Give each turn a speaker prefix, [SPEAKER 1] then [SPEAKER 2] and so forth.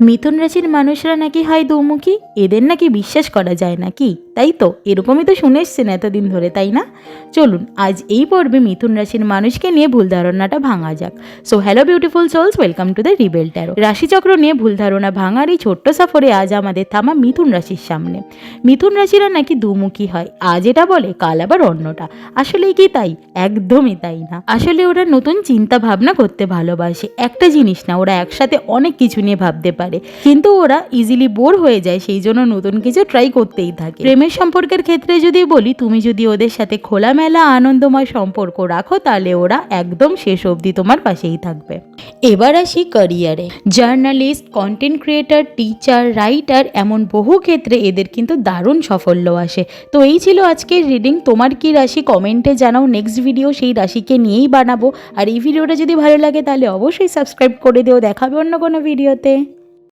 [SPEAKER 1] মিথুন রাশির মানুষরা নাকি হয় দুমুখী, এদের নাকি বিশ্বাস করা যায় নাকি, তাই তো এরকমই তো শুনে এসছেন এতদিন ধরে, তাই না? চলুন আজ এই পর্বে মিথুন রাশির মানুষকে নিয়ে ভুল ধারণাটা ভাঙা যাক। So hello beautiful souls, welcome to the Rebel Tarot. রাশিচক্র নিয়ে ভুল ধারণা ভাঙার এই ছোট্ট সফরে আজ আমাদের থামা মিথুন রাশির সামনে। মিথুন রাশিরা নাকি দুমুখী হয়, আজ এটা বলে কাল আবার অন্যটা। আসলেই কি তাই? একদমই তাই না। আসলে ওরা নতুন চিন্তা ভাবনা করতে ভালোবাসে, একটা জিনিস না, ওরা একসাথে অনেক কিছু নিয়ে ভাবতে পারে, কিন্তু ওরা ইজিলি বোর হয়ে যায়, সেই জন্য নতুন কিছু ট্রাই করতেই থাকে। প্রেমের সম্পর্কের ক্ষেত্রে যদি বলি, তুমি যদি ওদের সাথে খোলামেলা আনন্দময় সম্পর্ক রাখো তাহলে ওরা একদম শেষ অবধি তোমার পাশেই থাকবে। এবার আসি ক্যারিয়ারে। Journalist, content creator, teacher, writer, এমন বহু ক্ষেত্রে এদের কিন্তু দারুণ সাফল্য আসে। তো এই ছিল আজকের রিডিং। তোমার কি রাশি কমেন্টে জানাও, নেক্সট ভিডিও সেই রাশিকে নিয়েই বানাবো। আর এই ভিডিওটা যদি ভালো লাগে তাহলে অবশ্যই সাবস্ক্রাইব করে দিও। দেখাবে অন্য কোনো ভিডিওতে।